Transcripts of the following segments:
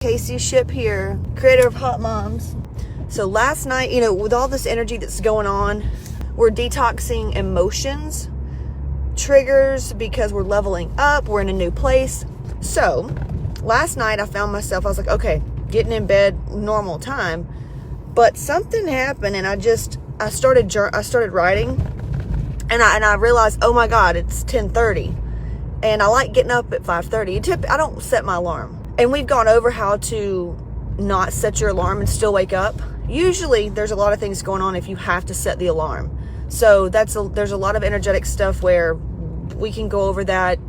Casey Ship here, creator of Hot Moms. So last night, with all this energy that's going on, we're detoxing emotions, triggers, because we're leveling up, we're in a new place. So last night I found myself, I was like, okay, getting in bed, normal time, but something happened and I started writing and I realized, oh my God, it's 10:30 and I like getting up at 5:30. I don't set my alarm. And we've gone over how to not set your alarm and still wake up. Usually there's a lot of things going on if you have to set the alarm. So there's a lot of energetic stuff where we can go over that.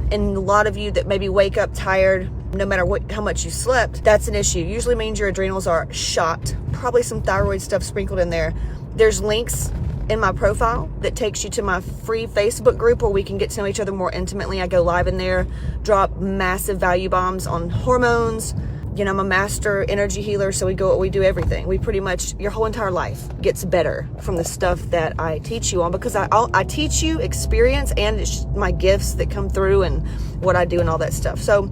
And a lot of you that maybe wake up tired, no matter how much you slept, that's an issue. Usually means your adrenals are shot. Probably some thyroid stuff sprinkled in there. There's links in my profile that takes you to my free Facebook group where we can get to know each other more intimately. I go live in there, drop massive value bombs on hormones. I'm a master energy healer, so we do everything. We pretty much, your whole entire life gets better from the stuff that I teach you on, because I teach you experience and it's my gifts that come through and what I do and all that stuff. So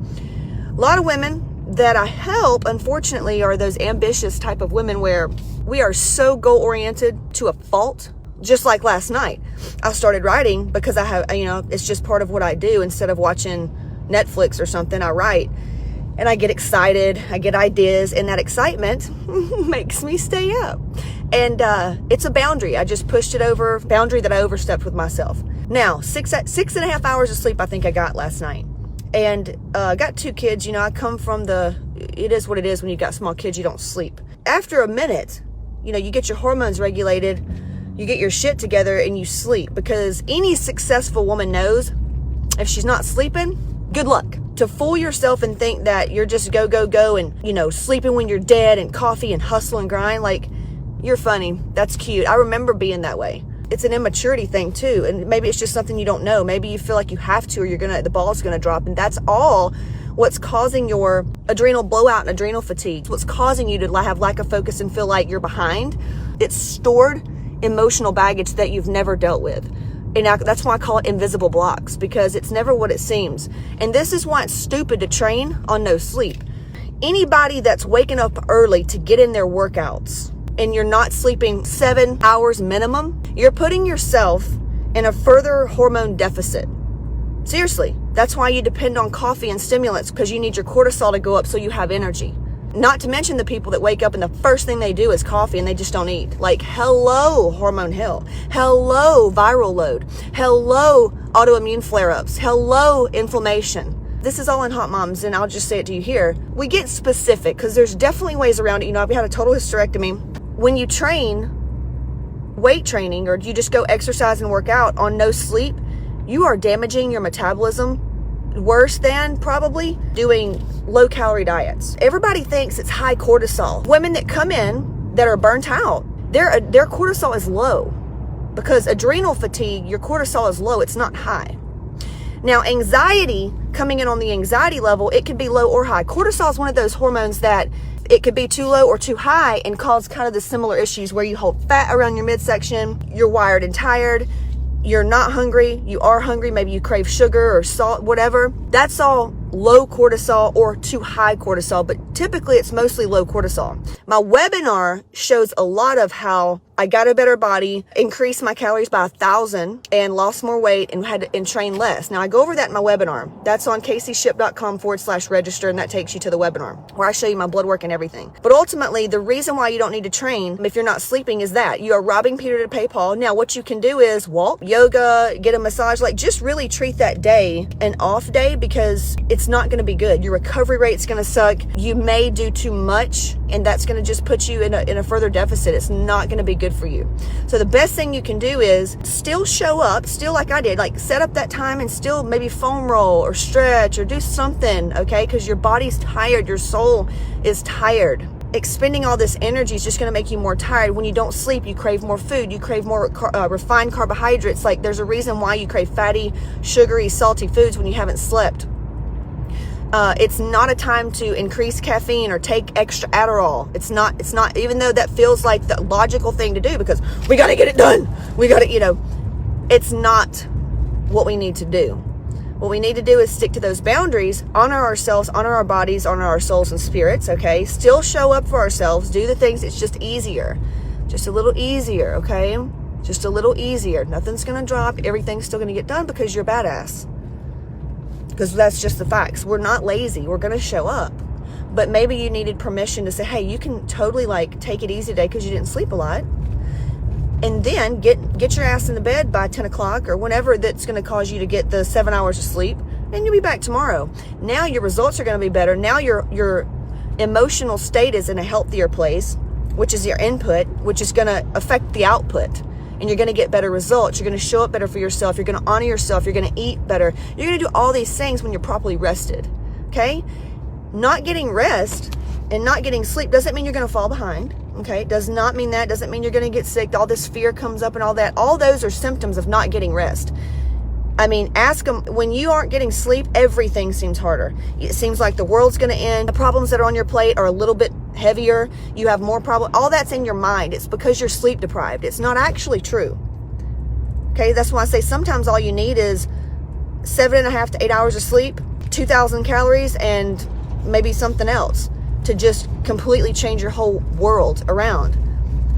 a lot of women that I help, unfortunately, are those ambitious type of women where we are so goal-oriented to a fault. Just like last night, I started writing because I have, it's just part of what I do. Instead of watching Netflix or something, I write and I get excited, I get ideas, and that excitement makes me stay up. And it's a boundary. I just pushed it over, boundary that I overstepped with myself. Now, 6.5 hours of sleep I think I got last night. And I got 2 kids. I come from it is what it is when you got small kids, you don't sleep. After a minute, you get your hormones regulated, you get your shit together and you sleep, because any successful woman knows if she's not sleeping, good luck. To fool yourself and think that you're just go and, sleeping when you're dead and coffee and hustle and grind, like, you're funny. That's cute. I remember being that way. It's an immaturity thing too. And maybe it's just something you don't know. Maybe you feel like you have to, or the ball's going to drop. And that's all what's causing your adrenal blowout and adrenal fatigue. What's causing you to have lack of focus and feel like you're behind. It's stored emotional baggage that you've never dealt with. And that's why I call it invisible blocks, because it's never what it seems. And this is why it's stupid to train on no sleep. Anybody that's waking up early to get in their workouts and you're not sleeping 7 hours minimum, you're putting yourself in a further hormone deficit. Seriously, that's why you depend on coffee and stimulants, because you need your cortisol to go up so you have energy. Not to mention the people that wake up and the first thing they do is coffee and they just don't eat. Like, hello, hormone hell. Hello, viral load. Hello, autoimmune flare-ups. Hello, inflammation. This is all in Hot Moms, and I'll just say it to you here. We get specific because there's definitely ways around it. I've had a total hysterectomy. When you train, weight training, or you just go exercise and work out on no sleep, you are damaging your metabolism worse than probably doing low-calorie diets. Everybody thinks it's high cortisol. Women that come in that are burnt out, their cortisol is low, because adrenal fatigue, your cortisol is low, it's not high. Now, anxiety, coming in on the anxiety level, it can be low or high. Cortisol is one of those hormones that it could be too low or too high and cause kind of the similar issues where you hold fat around your midsection, you're wired and tired, you're not hungry, you are hungry, maybe you crave sugar or salt, whatever. That's all low cortisol or too high cortisol, but typically it's mostly low cortisol. My webinar shows a lot of how I got a better body, increased my calories by 1,000 and lost more weight and train less. Now I go over that in my webinar. That's on CaseyShip.com/register, and that takes you to the webinar where I show you my blood work and everything. But ultimately, the reason why you don't need to train if you're not sleeping is that you are robbing Peter to pay Paul. Now what you can do is walk, yoga, get a massage, like just really treat that day an off day, because it's not going to be good. Your recovery rate's going to suck. You may do too much, and that's going to just put you in a further deficit. It's not going to be good for you. So the best thing you can do is still show up, still like I did, like set up that time and still maybe foam roll or stretch or do something, okay? Because your body's tired, your soul is tired. Expending all this energy is just going to make you more tired. When you don't sleep, you crave more food, you crave more refined carbohydrates. Like, there's a reason why you crave fatty, sugary, salty foods when you haven't slept. It's not a time to increase caffeine or take extra Adderall. It's not, even though that feels like the logical thing to do, because we got to get it done. We got to, it's not what we need to do. What we need to do is stick to those boundaries, honor ourselves, honor our bodies, honor our souls and spirits, okay? Still show up for ourselves, do the things. It's just easier. Just a little easier, okay? Just a little easier. Nothing's going to drop. Everything's still going to get done because you're badass. Because that's just the facts. We're not lazy. We're going to show up. But maybe you needed permission to say, hey, you can totally like take it easy today because you didn't sleep a lot. And then get your ass in the bed by 10 o'clock or whenever that's going to cause you to get the 7 hours of sleep. And you'll be back tomorrow. Now your results are going to be better. Now your emotional state is in a healthier place, which is your input, which is going to affect the output. And you're going to get better results. You're going to show up better for yourself. You're going to honor yourself. You're going to eat better. You're going to do all these things when you're properly rested. Okay? Not getting rest and not getting sleep doesn't mean you're going to fall behind. Okay, does not mean that. Doesn't mean you're going to get sick. All this fear comes up and all that. All those are symptoms of not getting rest. I mean, ask them, when you aren't getting sleep, everything seems harder. It seems like the world's going to end. The problems that are on your plate are a little bit heavier. You have more problems. All that's in your mind. It's because you're sleep deprived. It's not actually true. Okay, that's why I say sometimes all you need is 7.5 to 8 hours of sleep, 2,000 calories, and maybe something else to just completely change your whole world around.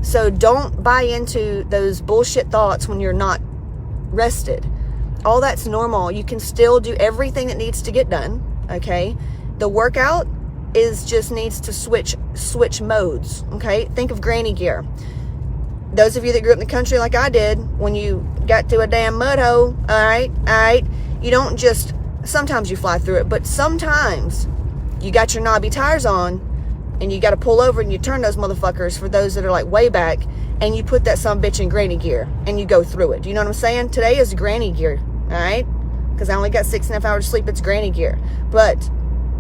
So don't buy into those bullshit thoughts when you're not rested. All that's normal. You can still do everything that needs to get done, okay? The workout just needs to switch modes, okay? Think of granny gear. Those of you that grew up in the country like I did, when you got to a damn mud hole, all right, you don't just, sometimes you fly through it, but sometimes you got your knobby tires on and you got to pull over and you turn those motherfuckers, for those that are like way back, and you put that sumbitch in granny gear and you go through it. Do you know what I'm saying? Today is granny gear, all right? Because I only got 6.5 hours of sleep. It's granny gear. But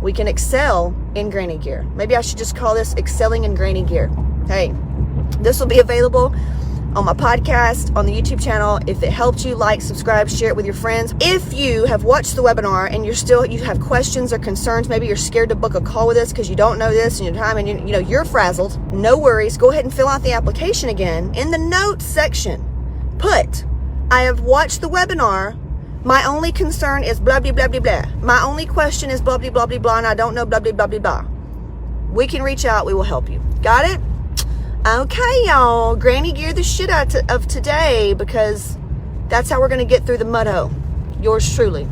we can excel in granny gear. Maybe I should just call this excelling in granny gear. Hey, this will be available on my podcast, on the YouTube channel. If it helped you, like, subscribe, share it with your friends. If you have watched the webinar and you have questions or concerns, maybe you're scared to book a call with us because you don't know this and your time and you're frazzled, no worries. Go ahead and fill out the application again. In the notes section, put, I have watched the webinar. My only concern is blah, blah, blah, blah, blah. My only question is blah, blah, blah, blah, blah, and I don't know blah, blah, blah, blah, blah. We can reach out. We will help you. Got it? Okay, y'all. Granny gear the shit out of today because that's how we're going to get through the mud hole. Yours truly.